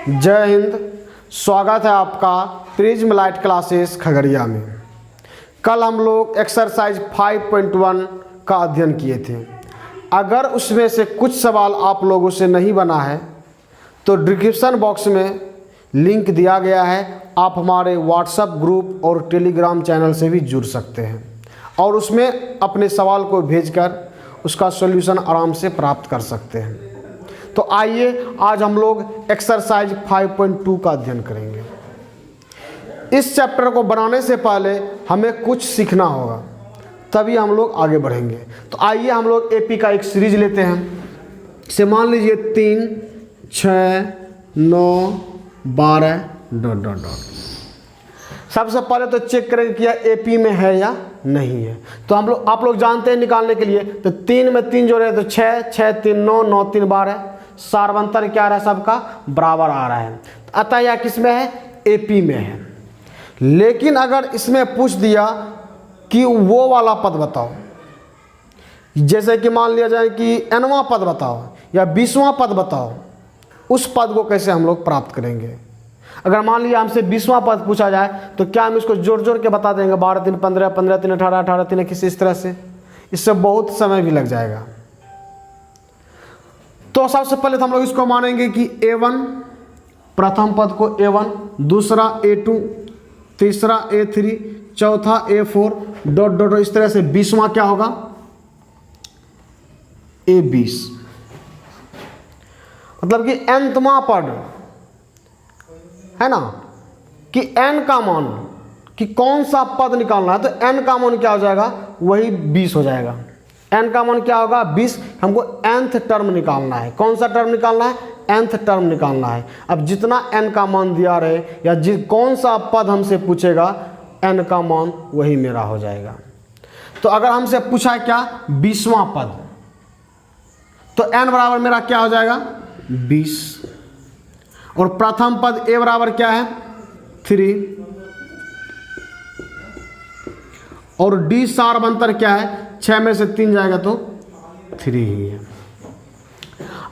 जय हिंद। स्वागत है आपका प्रिज्म लाइट क्लासेस खगड़िया में। कल हम लोग एक्सरसाइज 5.1 का अध्ययन किए थे। अगर उसमें से कुछ सवाल आप लोगों से नहीं बना है तो डिस्क्रिप्शन बॉक्स में लिंक दिया गया है। आप हमारे व्हाट्सएप ग्रुप और टेलीग्राम चैनल से भी जुड़ सकते हैं और उसमें अपने सवाल को भेजकर उसका सॉल्यूशन आराम से प्राप्त कर सकते हैं। तो आइए आज हम लोग एक्सरसाइज 5.2 का अध्ययन करेंगे। इस चैप्टर को बनाने से पहले हमें कुछ सीखना होगा, तभी हम लोग आगे बढ़ेंगे। तो आइए हम लोग एपी का एक सीरीज लेते हैं। इसे मान लीजिए 3, 6, 9, 12 ... सबसे पहले तो चेक करेंगे कि यह एपी में है या नहीं है। तो आप लोग जानते हैं निकालने के लिए, तो 3 में 3 जोड़े तो 6, 6 3 9, 9 3 12। सार्वंतर क्या आ रहा है, सबका बराबर आ रहा है। अतः यह किस में है, एपी में है। लेकिन अगर इसमें पूछ दिया कि वो वाला पद बताओ, जैसे कि मान लिया जाए कि nवां पद बताओ या 20वां पद बताओ, उस पद को कैसे हम लोग प्राप्त करेंगे। अगर मान लिया हमसे 20वां पद पूछा जाए तो क्या हम इसको जोड़ जोड़ के बता देंगे, 12 3 15, 15 3 18, 18 3 21, इस तरह से। इससे बहुत समय भी लग जाएगा। तो सबसे पहले तो हम लोग इसको मानेंगे कि A1, प्रथम पद को A1, दूसरा A2, तीसरा A3, चौथा A4 ... इस तरह से 20वां क्या होगा, A20। मतलब कि nवां पद है ना, कि n का मान, कि कौन सा पद निकालना है, तो n का मान क्या हो जाएगा, वही 20 हो जाएगा। n का मान क्या होगा, 20। हमको nth टर्म निकालना है। कौन सा टर्म निकालना है, nth टर्म निकालना है। अब जितना n का मान दिया रहे या कौन सा पद हमसे पूछेगा, n का मान वही मेरा हो जाएगा। तो अगर हमसे पूछा है क्या, 20वां पद, तो n बराबर मेरा क्या हो जाएगा, 20। और प्रथम पद a बराबर क्या है, 3। और d सार्वंतर क्या है, 6 में से 3 जाएगा तो 3 ही है।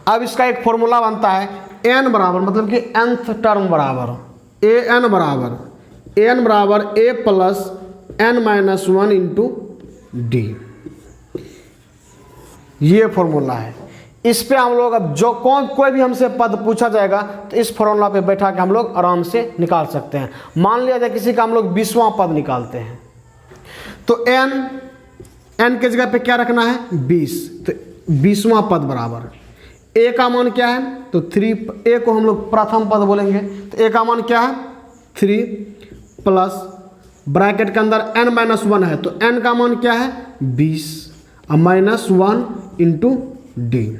अब इसका एक फॉर्मूला बनता है, n बराबर, मतलब कि nth टर्म बराबर an बराबर a plus n-1 into D. ये फॉर्मूला है। इस पे हम लोग अब जो कोई भी हमसे पद पूछा जाएगा तो इस फॉर्मूला पे बैठा के हम लोग आराम से निकाल सकते हैं। मान लिया जाए किसी का हम लोग 20वां पद निकालते हैं, तो n के जगह पे क्या रखना है, 20। तो 20वां पद बराबर a का मान क्या है, तो 3। a को हम लोग प्रथम पद बोलेंगे, तो a का मान क्या है, 3 प्लस ब्रैकेट के अंदर n-1 है, तो n का मान क्या है, 20 और -1 इंटू डी।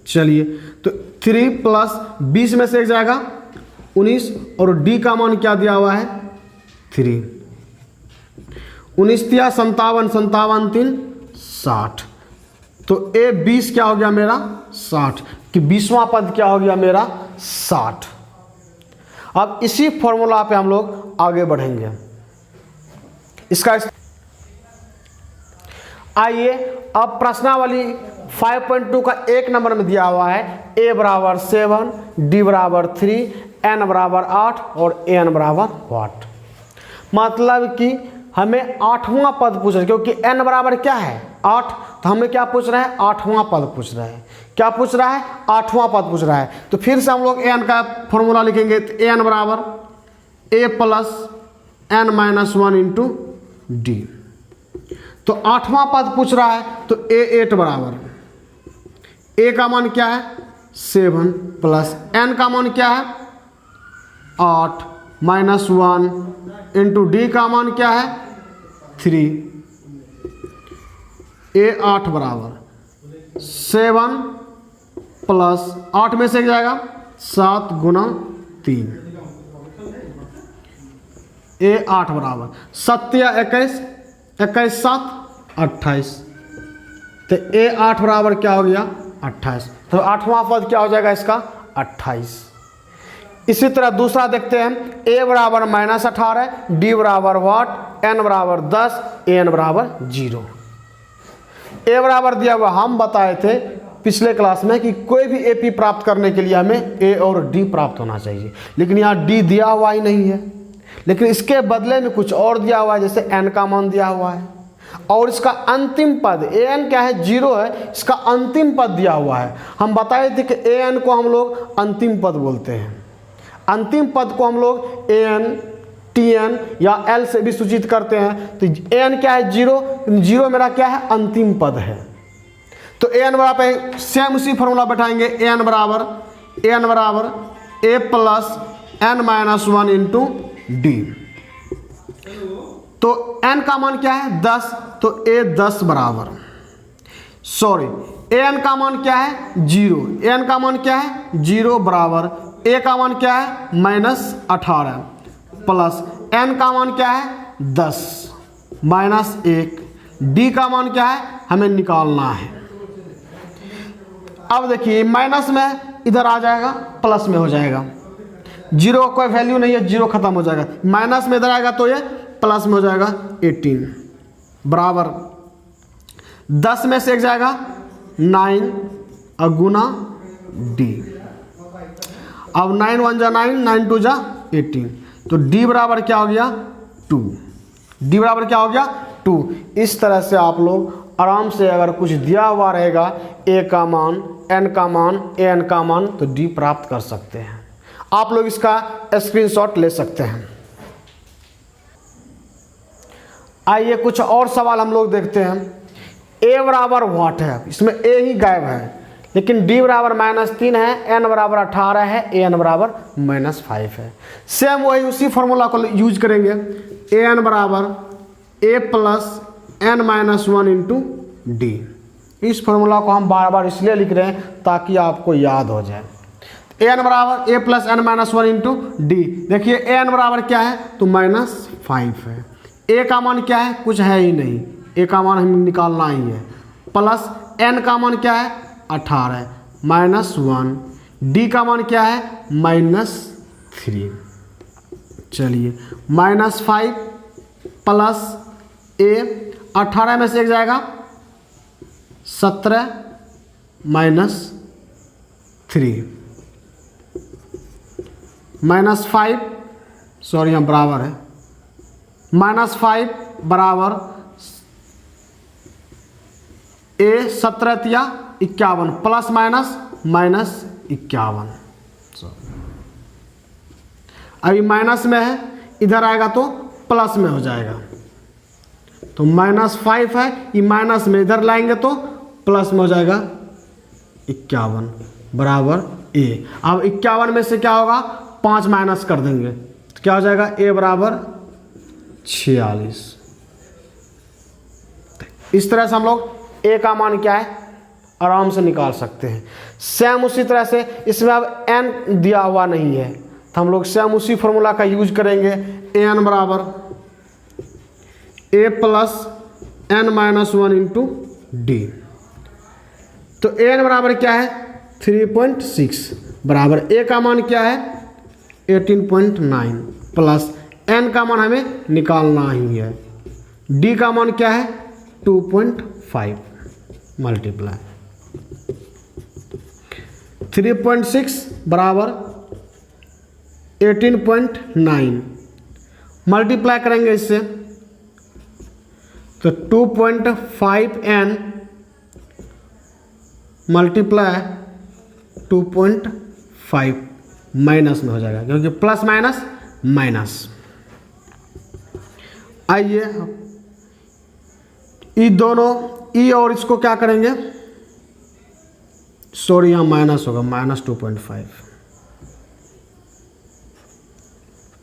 चलिए, तो 3 प्लस 20 में से एक जाएगा 19, और d का मान क्या दिया हुआ है, 3। 19 तिया 57, 57 3 60। तो A20 क्या हो गया मेरा, 60, कि 20वां पद क्या हो गया मेरा, 60। अब इसी फॉर्मूला पे हम लोग आगे बढ़ेंगे। इसका आइए अब प्रश्नावली 5.2 का 1 नंबर में दिया हुआ है, a बराबर 7, d बराबर 3, n बराबर 8 और n बराबर 8। मतलब कि हमें 8वां पद पूछ रहे हैं, क्योंकि n बराबर क्या है, 8। तो हमें क्या पूछ रहा है, 8वां पद पूछ रहा है। क्या पूछ रहा है, 8वां पद पूछ रहा है। तो फिर से हम लोग n का फॉर्मूला लिखेंगे, तो n बराबर a plus n-1 into D. तो 8वां पद पूछ रहा है, तो A8 बराबर, a का मान क्या है, 7 प्लस n का मान क्या है, 8 -1 इंटू डी का मान क्या है, 3। A8 बराबर 7 प्लस 8 में से एक जाएगा 7 गुना 3। A8 बराबर 7 या 21, 21 7 28। तो A8 बराबर क्या हो गया, 28। तो 8वां पद क्या हो जाएगा इसका, 28। इसी तरह दूसरा देखते हैं, a बराबर -18, d बराबर वाट, n बराबर 10, n बराबर 0। a बराबर दिया हुआ हम बताए थे पिछले क्लास में कि कोई भी एपी प्राप्त करने के लिए हमें ए और डी प्राप्त होना चाहिए, लेकिन यहाँ डी दिया हुआ ही नहीं है, लेकिन इसके बदले में कुछ और दिया हुआ है, जैसे एन का मान दिया हुआ है और इसका अंतिम पद ए एन क्या है 0 है, इसका अंतिम पद दिया हुआ है। हम बताए थे कि ए एन को हम लोग अंतिम पद बोलते हैं। अंतिम पद को हम लोग ए एन टी एन या एल से भी सूचित करते हैं। तो ए एन क्या है 0, 0 मेरा क्या है अंतिम पद है। तो ए एन बराबर सेम उसी फॉर्मूला बैठाएंगे, ए एन बराबर A plus N minus 1 into D. तो n का मान क्या है 10, तो a 10 बराबर ए एन का मान क्या है 0, ए एन का मान क्या है 0 बराबर a का मान क्या है -18 प्लस n का मान क्या है 10 -1, d का मान क्या है हमें निकालना है। अब देखिए माइनस में इधर आ जाएगा, प्लस में हो जाएगा, 0 का कोई वैल्यू नहीं है, 0 खत्म हो जाएगा। माइनस में इधर आएगा तो ये प्लस में हो जाएगा 18 बराबर 10 में से एक जाएगा 9 और गुना डी। अब 9 1 जा 9, 9 2 जा 18, तो डी बराबर क्या हो गया 2। डी बराबर क्या हो गया 2। इस तरह से आप लोग आराम से अगर कुछ दिया हुआ रहेगा ए का मान, एन का मान, ए एन का मान, तो डी प्राप्त कर सकते हैं। आप लोग इसका स्क्रीनशॉट ले सकते हैं। आइए कुछ और सवाल हम लोग देखते हैं। ए बराबर व्हाट है, इसमें ए ही गायब है, लेकिन डी बराबर -3 है, एन बराबर 18 है, ए एन बराबर -5 है। सेम वही उसी फॉर्मूला को यूज करेंगे, ए एन बराबर A plus N minus 1 into D. इस फॉर्मूला को हम बार बार इसलिए लिख रहे हैं ताकि आपको याद हो जाए। ए एन बराबर A plus N minus 1 into D. देखिए ए एन बराबर क्या है तो -5 है, ए का मान क्या है कुछ है ही नहीं, ए का मान हमें निकालना ही है, प्लस एन का मान क्या है 18 -1, डी का मान क्या है -3। चलिए -5 प्लस ए, 18 में से एक जाएगा 17 -3 -5, सॉरी यहाँ बराबर है, -5 बराबर ए 17 या 51 प्लस -51। अभी माइनस में है, इधर आएगा तो प्लस में हो जाएगा, तो -5 है, ये माइनस में इधर लाएंगे तो प्लस में हो जाएगा 51 बराबर ए। अब 51 में से क्या होगा 5 माइनस कर देंगे तो क्या हो जाएगा ए बराबर 46। इस तरह से हम लोग ए का मान क्या है आराम से निकाल सकते हैं। सेम उसी तरह से इसमें अब एन दिया हुआ नहीं है तो हम लोग सेम उसी फॉर्मूला का यूज करेंगे, ए एन बराबर A plus N minus 1 into D. तो ए एन बराबर क्या है 3.6 बराबर ए का मान क्या है 18.9 प्लस एन का मान हमें निकालना ही है, डी का मान क्या है 2.5 मल्टीप्लाई 3.6 बराबर 18.9 मल्टीप्लाई करेंगे इससे तो 2.5n मल्टीप्लाई 2.5 माइनस में हो जाएगा क्योंकि प्लस माइनस माइनस। आइए ई दोनों ई और इसको क्या करेंगे, सॉरी यहाँ माइनस होगा -2.5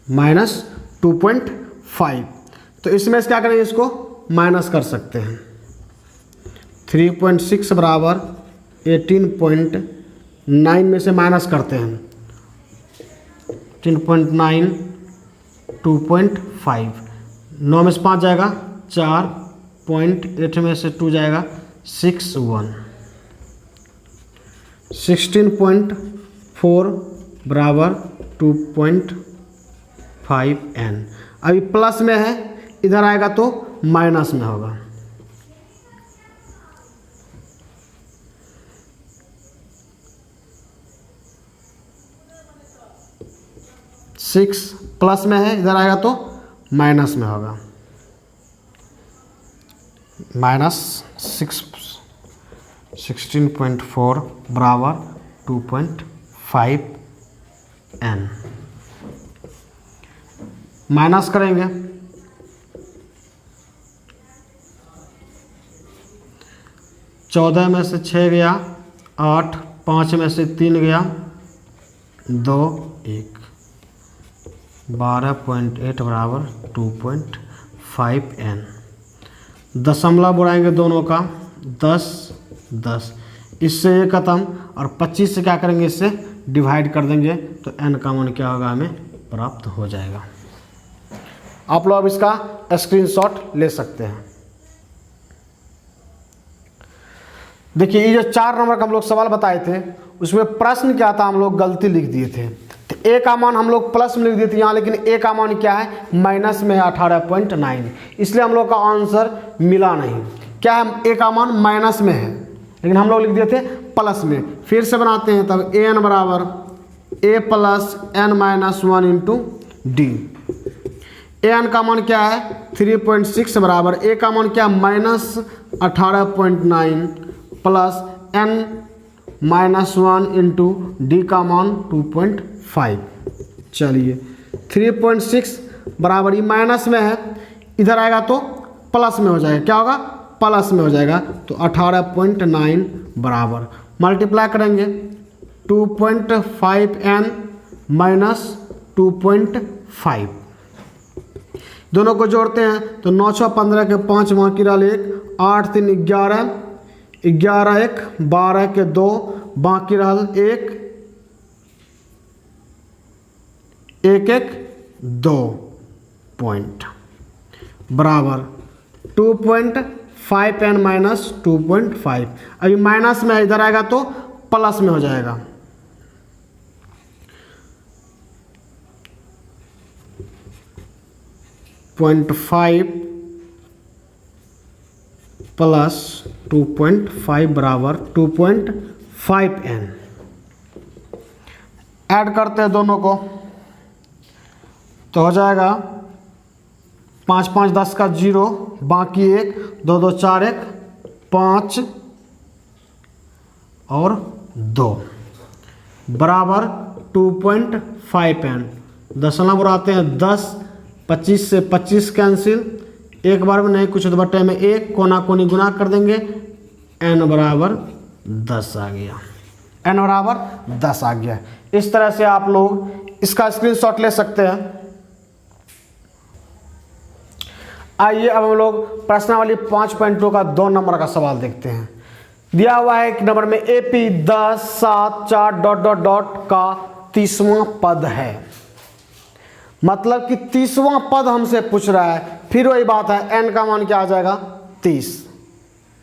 -2.5, तो इसमें से क्या करेंगे इसको माइनस कर सकते हैं। 3.6 बराबर 18.9 में से माइनस करते हैं 18.9 2.5, 9 में से 5 जाएगा 4.8 में से 2 जाएगा 6.1 16.4 बराबर 2.5n। अभी प्लस में है, इधर आएगा तो माइनस में होगा 6 प्लस में है, इधर आएगा तो माइनस में होगा, -16.4 बराबर 2.5 n। माइनस करेंगे, चौदह में से 6 गया 8, 5 में से 3 गया 2, 1, 12.8 बराबर 2.5 n। दशमलव बढ़ाएंगे दोनों का, 10 10, इससे ये खत्म, और 25 से क्या करेंगे, इससे डिवाइड कर देंगे तो n का मान क्या होगा हमें प्राप्त हो जाएगा। आप लोग अब इसका स्क्रीनशॉट ले सकते हैं। देखिए ये जो 4 नंबर का हम लोग सवाल बताए थे उसमें प्रश्न क्या था, हम लोग गलती लिख दिए थे। तो ए का मान हम लोग प्लस में लिख दिए थे यहाँ, लेकिन ए का मान क्या है, माइनस में है 18.9, इसलिए हम लोग का आंसर मिला नहीं। क्या है, ए का मान माइनस में है लेकिन हम लोग लिख दिए थे प्लस में। फिर से बनाते हैं, तब ए एन बराबर A plus N minus 1 into D. A N का मान क्या है 3.6 बराबर ए का मान क्या -18.9 प्लस एन -1 इंटू डी का मान 2.5। चलिए 3.6 बराबर ये माइनस में है, इधर आएगा तो प्लस में हो जाएगा, क्या होगा प्लस में हो जाएगा, तो 18.9 बराबर मल्टीप्लाई करेंगे 2.5n माइनस 2.5, दोनों को जोड़ते हैं तो 9 6 15 के 5 बाकी रहा 1, 8 3 11, 11 1 12 के 2 बाकी रहा 1 1 1 2 पॉइंट बराबर 2.5n माइनस 2.5। अभी माइनस में इधर आएगा तो प्लस में हो जाएगा, .5 प्लस 2.5 बराबर 2.5n। ऐड करते हैं दोनों को तो हो जाएगा 5 5 10 का 0 बाकी 1, 2 2 4 1 5 और 2 बराबर 2.5n। दशमलव बढ़ाते हैं 10, 25 से 25 कैंसिल, एक बार में नहीं कुछ तो बटे में 1, कोना कोनी गुना कर देंगे, n बराबर 10 आ गया, n बराबर 10 आ गया। इस तरह से आप लोग इसका स्क्रीनशॉट ले सकते हैं। आइए अब हम लोग प्रश्नावली 5.2 का 2 नंबर का सवाल देखते हैं। दिया हुआ है एक नंबर में AP 10 7 4 ... का 30वां पद है, मतलब कि 30वां पद हमसे पूछ रहा है। फिर वही बात है, n का मान क्या आ जाएगा 30,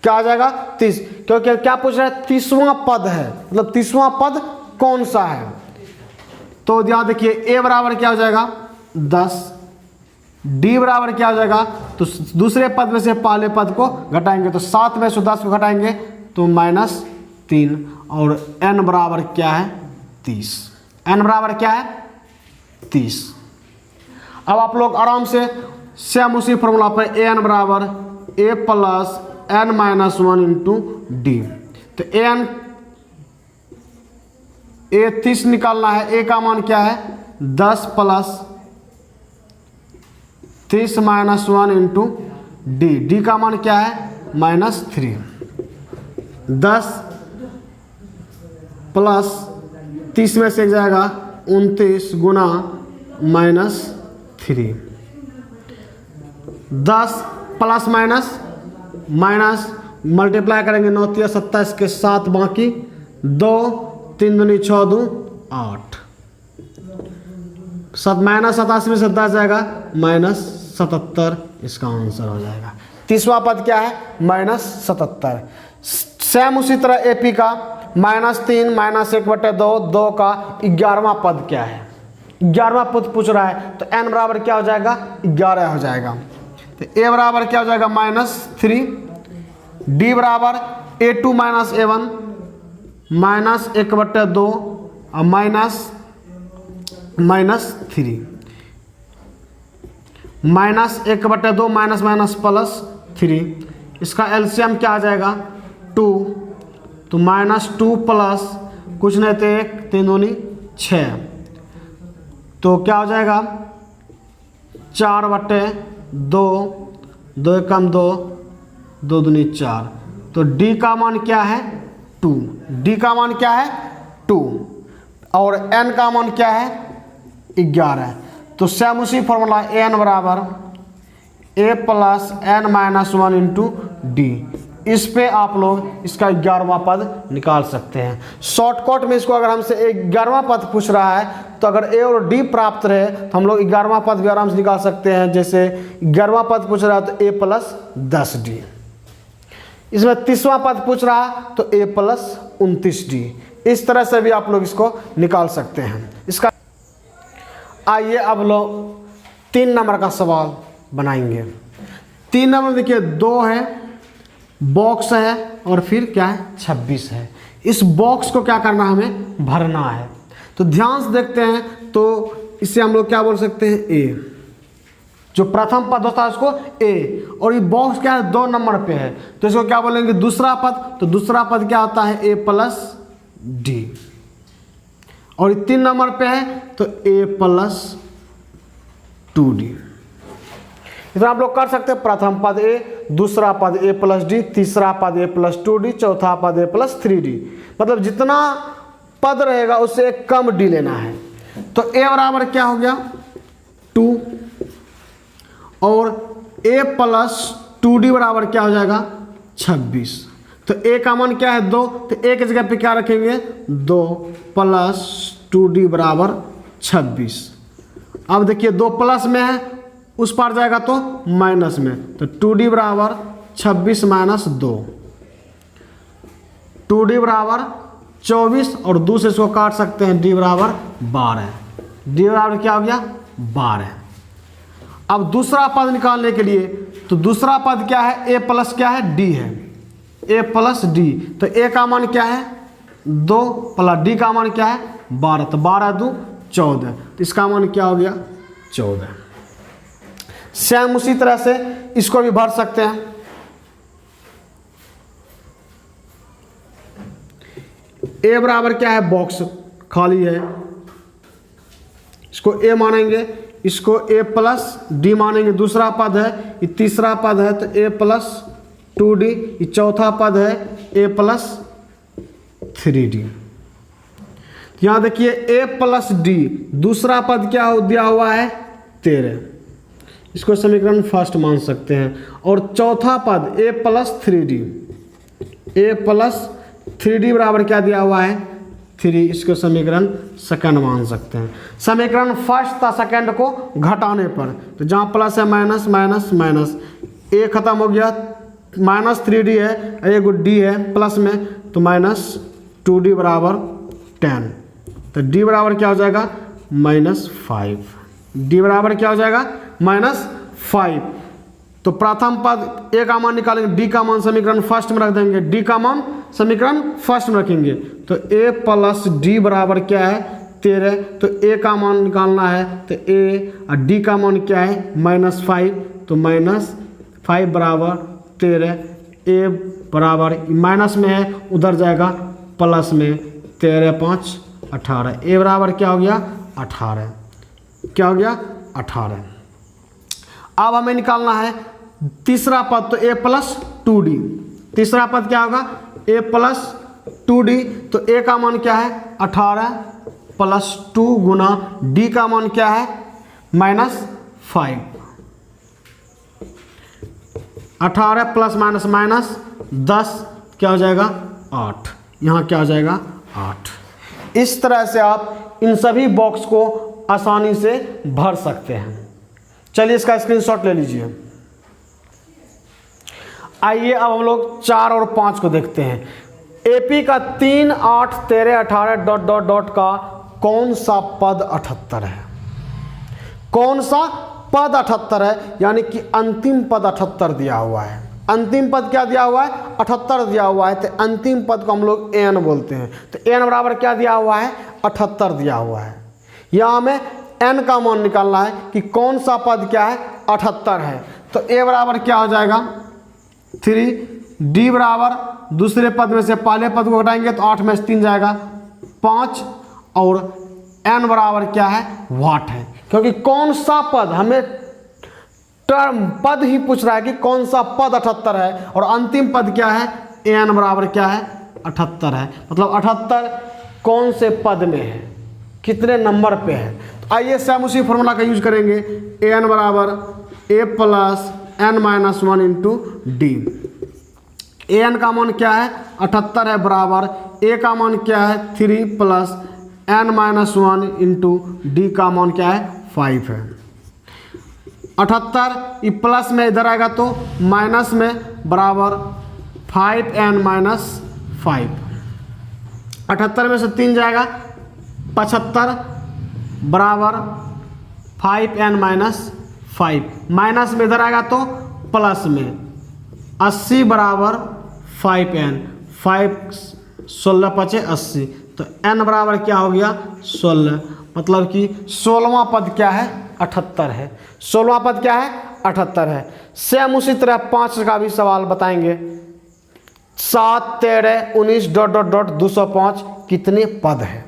क्या आ जाएगा 30, क्योंकि क्या पूछ रहा है 30वां पद है, मतलब 30वां पद कौन सा है। तो ध्यान देखिए a बराबर क्या हो जाएगा 10, d बराबर क्या हो जाएगा, तो दूसरे पद में से पहले पद को घटाएंगे तो 7 में से 10 को घटाएंगे तो -3, और n बराबर क्या है 30, n बराबर क्या है 30। अब आप लोग आराम से सेम उसी फॉर्मूला पर an बराबर a plus n minus 1 into D. तो a 30 निकालना है, a का मान क्या है 10 plus 30 minus 1 into D, D का मान क्या है -3। 10 प्लस 30 में से एक जाएगा 29 गुना -3, 10 प्लस माइनस मल्टीप्लाई करेंगे 9 3 27 के 7 बाकी 2 3 दूनी 6 2 8, -87 में से 10 जाएगा -77, इसका आंसर हो जाएगा। 30वां पद क्या है -77। सेम उसी तरह AP का -3 -1/2 2 का 11वां पद क्या है, 11वां पद पूछ रहा है, तो n बराबर क्या हो जाएगा 11 हो जाएगा। तो a बराबर क्या हो जाएगा -3, d बराबर a2 - a1 -1/2 और -3 -1/2 माइनस माइनस +3, इसका एलसीएम क्या आ जाएगा 2, तो -2 प्लस कुछ नहीं तो 1, 3 दूनी 6, तो क्या हो जाएगा 4/2, 2 एकम 2, 2 दूनी 4, तो डी का मान क्या है 2, डी का मान क्या है 2 और एन का मान क्या है 11। तो सेम उसी फॉर्मूला एन बराबर A plus N minus 1 into D, इस पे आप लोग इसका 11वां पद निकाल सकते हैं। शॉर्टकट में इसको अगर हमसे 11वां पद पूछ रहा है तो अगर ए और डी प्राप्त रहे तो हम लोग 11वां पद भी आराम से निकाल सकते हैं। जैसे 11वां पद पूछ रहा है तो ए प्लस 10d, इसमें 30वां पद पूछ रहा है तो ए प्लस 29d, इस तरह से भी आप लोग इसको निकाल सकते हैं। इसका आइए अब लोग 3 नंबर का सवाल बनाएंगे। 3 नंबर देखिए 2 है, बॉक्स है और फिर क्या है 26 है। इस बॉक्स को क्या करना हमें भरना है, तो ध्यान से देखते हैं। तो इसे हम लोग क्या बोल सकते हैं ए, जो प्रथम पद होता है उसको ए, और ये बॉक्स क्या है 2 नंबर पे है तो इसको क्या बोलेंगे दूसरा पद, तो दूसरा पद क्या होता है ए प्लस डी, और 3 नंबर पे है तो ए प्लस 2d। इतना आप लोग कर सकते हैं, प्रथम पद ए, दूसरा पद ए प्लस डी, तीसरा पद ए प्लस 2d, चौथा पद ए प्लस 3d, मतलब जितना पद रहेगा उससे एक कम डी लेना है। तो ए बराबर क्या हो गया 2 और ए प्लस 2d बराबर क्या हो जाएगा 26, तो ए का मान क्या है 2, तो ए की जगह पे क्या रखेंगे 2 प्लस 2d बराबर 26। अब देखिए 2 प्लस में है, उस पार जाएगा तो माइनस में, तो 2d बराबर 26 माइनस 2, 2d बराबर 24 और 2 से इसको काट सकते हैं, d बराबर 12, d बराबर क्या हो गया 12। अब दूसरा पद निकालने के लिए तो दूसरा पद क्या है a प्लस क्या है d है, a प्लस डी, तो a का मान क्या है 2 प्लस d का मान क्या है 12, तो 12 2 14, तो इसका मान क्या हो गया 14। सेम उसी तरह से इसको भी भर सकते हैं। a बराबर क्या है बॉक्स खाली है, इसको a मानेंगे, इसको a प्लस डी मानेंगे, दूसरा पद है, ये तीसरा पद है तो a प्लस 2d, ये चौथा पद है a प्लस 3d। यहाँ देखिए a प्लस डी, दूसरा पद क्या दिया हुआ है 13, इसको समीकरण फर्स्ट मान सकते हैं, और चौथा पद a plus 3d, a plus 3d बराबर क्या दिया हुआ है 3, इसको समीकरण सेकंड मान सकते हैं। समीकरण फर्स्ट था सेकंड को घटाने पर, तो जहाँ प्लस है माइनस माइनस माइनस, a खत्म हो गया, माइनस 3d है, एक d है प्लस में, तो माइनस 2d बराबर 10, तो d बराबर क्या हो जाएगा -5, d बराबर क्या हो जाएगा -5। तो प्रथम पद a का मान निकालेंगे, d का मान समीकरण फर्स्ट में रख देंगे, d का मान समीकरण फर्स्ट में रखेंगे, तो a प्लस डी बराबर क्या है 13, तो a का मान निकालना है तो a और d का मान क्या है -5, तो -5 बराबर 13, a बराबर माइनस में है उधर जाएगा प्लस में, 13 5 18, a बराबर क्या हो गया 18, क्या हो गया 18। अब हमें निकालना है तीसरा पद, तो a प्लस 2d, तीसरा पद क्या होगा a प्लस 2d, तो a का मान क्या है 18 प्लस 2 गुना d का मान क्या है -5, 18 प्लस माइनस माइनस 10 क्या हो जाएगा 8, यहाँ क्या हो जाएगा 8। इस तरह से आप इन सभी बॉक्स को आसानी से भर सकते हैं। चलिए इसका स्क्रीनशॉट ले लीजिए। आइए अब हम लोग 4 और 5 को देखते हैं। एपी का 3 8 13 18 डॉट डॉट डॉट का कौन सा पद 78 है, कौन सा पद 78 है, यानी कि अंतिम पद 78 दिया हुआ है। अंतिम पद क्या दिया हुआ है 78 दिया हुआ है, तो अंतिम पद को हम लोग एन बोलते हैं। तो एन बराबर क्या दिया हुआ है 78 दिया हुआ है। यहाँ हमें n का मान निकालना है कि कौन सा पद क्या है, 78 है। तो a बराबर क्या हो जाएगा 3, d बराबर दूसरे पद में से पहले पद को घटाएंगे तो 8 में से 3 जाएगा 5, और n बराबर क्या है वाट है, क्योंकि कौन सा पद, हमें टर्म पद ही पूछ रहा है कि कौन सा पद 78 है, और अंतिम पद क्या है n बराबर क्या है 78 है। मतलब 78 कौन से पद में है, कितने नंबर पे है। तो आइए से हम उसी फॉर्मूला का यूज करेंगे, an बराबर a plus n minus 1 into D. an का मान क्या है 78 है, बराबर a का मान क्या है 3 plus n minus 1 into D का मान क्या है 5 है। 78 ये प्लस में इधर आएगा तो माइनस में, बराबर 5n माइनस 5। 78 में से 3 जाएगा 75, बराबर 5n माइनस 5। माइनस में इधर आएगा तो प्लस में 80 बराबर 5n, 5 16 पचे 80, तो n बराबर क्या हो गया 16। मतलब कि 16वां पद क्या है 78 है। 16वां पद क्या है 78 है। सेम उसी तरह 5 का भी सवाल बताएंगे। 7 13 19 डॉट डॉट डॉट 205 कितने पद है।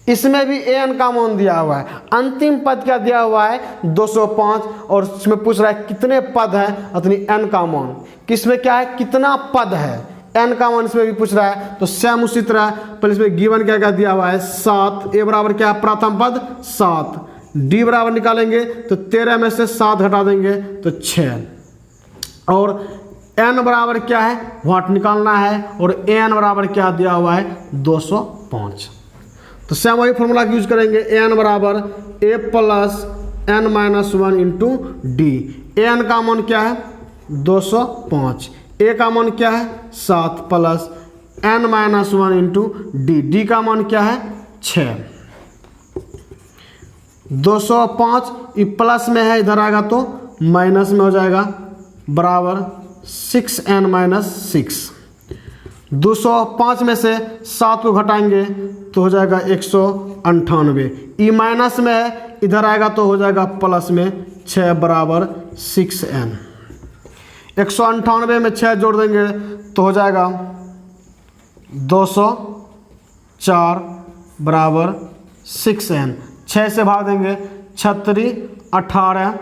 इसमें भी an का मान दिया हुआ है, अंतिम पद क्या दिया हुआ है 205, और इसमें पूछ रहा है कितने पद है, अतनी n का मान, किसमें क्या है कितना पद है, n का मान इसमें भी पूछ रहा है। तो सेम उसी तरह पहले इसमें गिवन क्या क्या दिया हुआ है 7, a बराबर क्या है प्रथम पद 7, d बराबर निकालेंगे तो 13 में से 7 घटा देंगे तो 6, और n बराबर क्या है वाट निकालना है, और an बराबर क्या दिया हुआ है 205। तो सेम वही फॉर्मूला यूज करेंगे, an बराबर a plus n minus 1 into D. an का मान क्या है 205, a का मान क्या है 7 plus n minus 1 into D, D का मान क्या है 6। 205 ये प्लस में है, इधर आएगा तो माइनस में हो जाएगा, बराबर 6n माइनस 6। 205 में से 7 को घटाएंगे तो हो जाएगा 198, ई माइनस में है, इधर आएगा तो हो जाएगा प्लस में 6 बराबर 6n। 198 में 6 जोड़ देंगे तो हो जाएगा 204 बराबर 6n। 6 से भाग देंगे 36 18,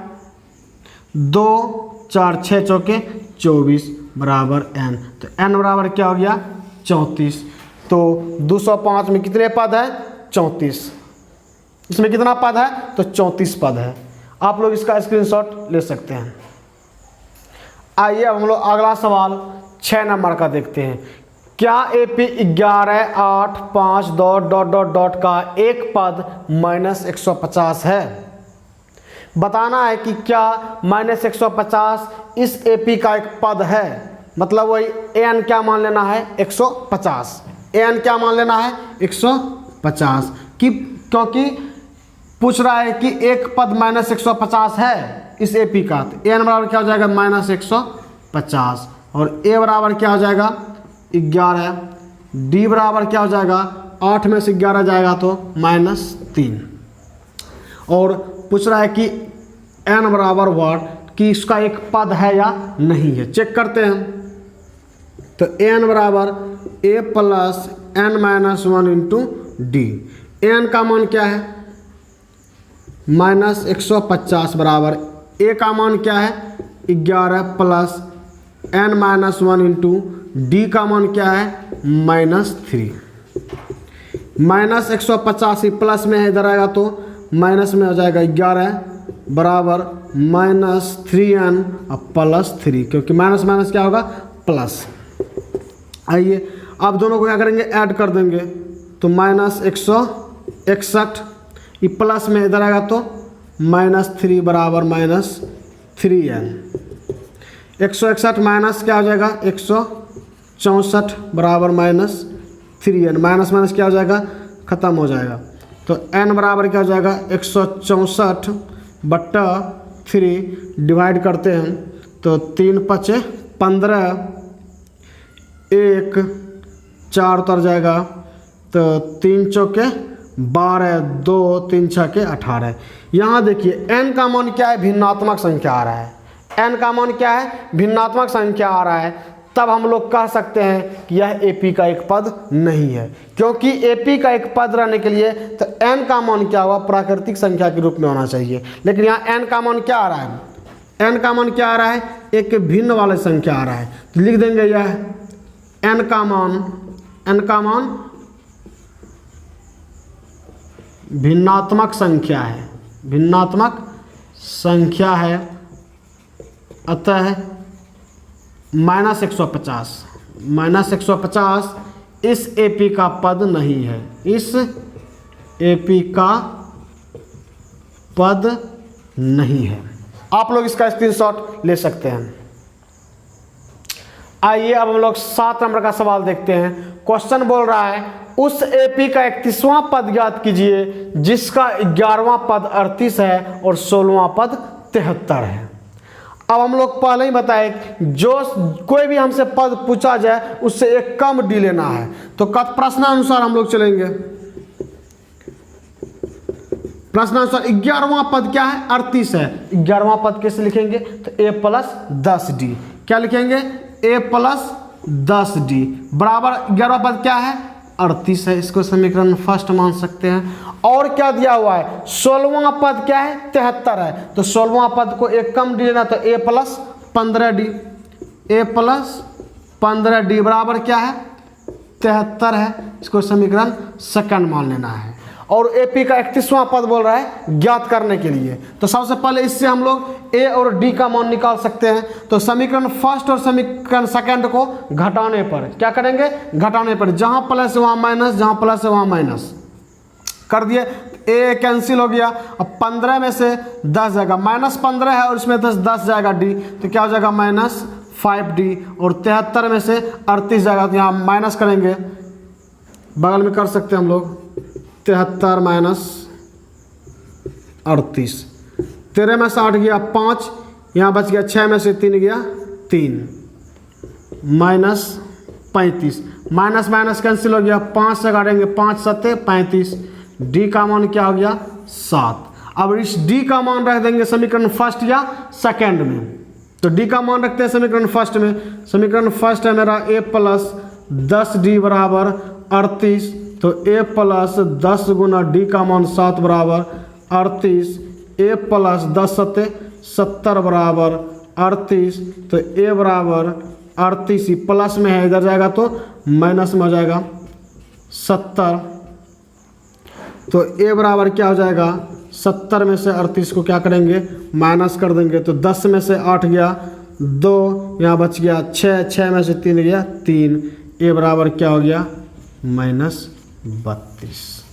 2 4 6 चौके 24 बराबर n। तो n बराबर क्या हो गया 34। तो 205 में कितने पद है 34, इसमें कितना पद है तो 34 पद है। आप लोग इसका स्क्रीनशॉट ले सकते हैं। आइए अब हम लोग अगला सवाल 6 नंबर का देखते हैं। क्या AP 11 8 5 dot dot dot dot का एक पद माइनस 150 है। बताना है कि क्या माइनस 150 इस AP का एक पद है। मतलब वही an क्या मान लेना है 150, an क्या मान लेना है 150 कि क्योंकि पूछ रहा है कि एक पद माइनस 150 है इस AP का, तो n बराबर क्या हो जाएगा माइनस 150, और a बराबर क्या हो जाएगा 11, d बराबर क्या हो जाएगा 8 में से 11 जाएगा तो -3, और पूछ रहा है कि n बराबर वाट कि इसका एक पद है या नहीं है। चेक करते हैं। तो n बराबर a plus n minus 1 into D. n का मान क्या है -150 बराबर a का मान क्या है 11 plus n minus 1 into D का मान क्या है -3। -150 प्लस में है, इधर आएगा तो माइनस में हो जाएगा 11 बराबर -3n प्लस 3, क्योंकि माइनस माइनस क्या होगा प्लस। आइए अब दोनों को क्या करेंगे ऐड कर देंगे तो -161, ये प्लस में इधर आएगा तो -3 बराबर -3n। 161 माइनस क्या हो जाएगा 164 बराबर -3n। माइनस माइनस क्या हो जाएगा ख़त्म हो जाएगा। तो n बराबर क्या हो जाएगा 164 बट्टा 3 डिवाइड करते हैं तो 3 5 15, 1 4 उतर जाएगा तो 3 चौके 12, 2, 3, 6 के 18। यहाँ देखिए n का मान क्या है, भिन्नात्मक संख्या आ रहा है। n का मान क्या है, भिन्नात्मक संख्या आ रहा है। तब हम लोग कह सकते हैं कि यह AP का एक पद नहीं है, क्योंकि AP का एक पद रहने के लिए तो n का मान क्या हुआ, प्राकृतिक संख्या के रूप में होना चाहिए। लेकिन यहाँ n का मान क्या आ रहा है, n का मान क्या आ रहा है, एक भिन्न वाला संख्या आ रहा है। तो लिख देंगे यह n का मान भिन्नात्मक संख्या है, भिन्नात्मक संख्या है, अतः -150 इस AP का पद नहीं है, इस AP का पद नहीं है। आप लोग इसका स्क्रीनशॉट ले सकते हैं। आइए अब हम लोग 7 नंबर का सवाल देखते हैं। क्वेश्चन बोल रहा है उस AP का 31वां पद ज्ञात कीजिए जिसका 11वां पद 38 है और 16वां पद 73 है। अब हम लोग पहले ही बताए जो कोई भी हमसे पद पूछा जाए उससे एक कम डी लेना है। तो प्रश्नानुसार हम लोग चलेंगे। प्रश्नानुसार 11वां पद क्या है, 38 है। 11वां पद कैसे लिखेंगे, तो A+10D। क्या लिखेंगे, A+10D बराबर 11वां पद क्या है, 38 है। इसको समीकरण फर्स्ट मान सकते हैं। और क्या दिया हुआ है, 16वां पद क्या है, 73 है। तो 16वां पद को एक कम डी लेना, तो A+15D। A+15D बराबर क्या है, 73 है। इसको समीकरण सेकंड मान लेना है। और AP का 31वां पद बोल रहा है ज्ञात करने के लिए। तो सबसे पहले इससे हम लोग A और D का मान निकाल सकते हैं। तो समीकरण फर्स्ट और समीकरण सेकंड को घटाने पर क्या करेंगे, घटाने पर जहां प्लस वहां माइनस, जहां प्लस वहां माइनस कर दिए। A कैंसिल हो गया। अब 15 में से 10 जाएगा, -15 है और इसमें 10 जाएगा D, तो क्या हो जाएगा -5D। और 73 में से 38 जाएगा, तो यहाँ माइनस करेंगे, बगल में कर सकते हैं हम लोग 73 - 38। 13 में से 8 गया 5, यहाँ बच गया 6 में से 3 गया 3, -35। माइनस कैंसिल हो गया, 5 से काटेंगे 5 7 35। D का मान क्या हो गया 7। अब इस D का मान रख देंगे समीकरण फर्स्ट या सेकंड में। तो D का मान रखते हैं समीकरण फर्स्ट में। समीकरण फर्स्ट है मेरा A+10D बराबर 38। तो A+10 गुना D का मान 7 बराबर 38। A+10 7 70 बराबर 38। तो A बराबर 38 ही प्लस में है, इधर जाएगा तो माइनस में हो जाएगा 70। तो A बराबर क्या हो जाएगा, 70 में से 38 को क्या करेंगे, माइनस कर देंगे। तो 10 में से 8 गया 2, यहाँ बच गया 6, 6 में से 3 गया 3। A बराबर क्या हो गया, -32।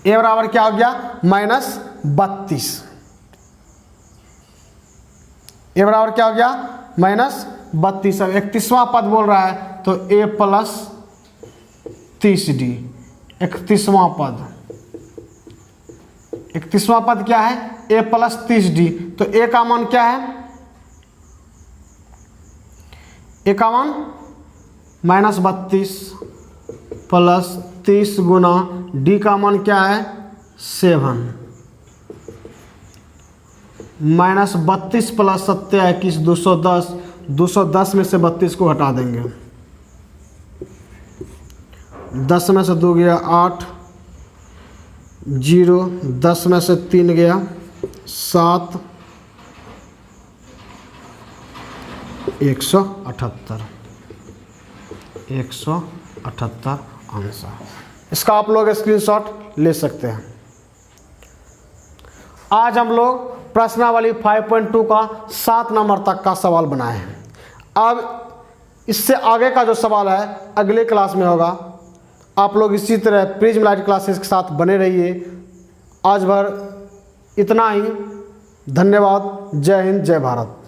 A बराबर क्या हो गया, -32। A बराबर क्या हो गया, -32। अब 31वां पद बोल रहा है, तो A+30D। 31वां पद, 31वां पद क्या है, A+30D। तो A का मान क्या है, A का मान -32 + 30 गुना D का मान क्या है 7। -32 + 7 21 210। 210 में से 32 को हटा देंगे। 10 में से 2 गया 8, 0, 10 में से 3 गया 7, 178। 178 आंसर। इसका आप लोग स्क्रीनशॉट ले सकते हैं। आज हम लोग प्रश्नावली 5.2 का 7 नंबर तक का सवाल बनाए हैं। अब इससे आगे का जो सवाल है अगले क्लास में होगा। आप लोग इसी तरह प्रिज्म लाइट क्लासेस के साथ बने रहिए। आज भर इतना ही। धन्यवाद। जय हिंद, जय भारत।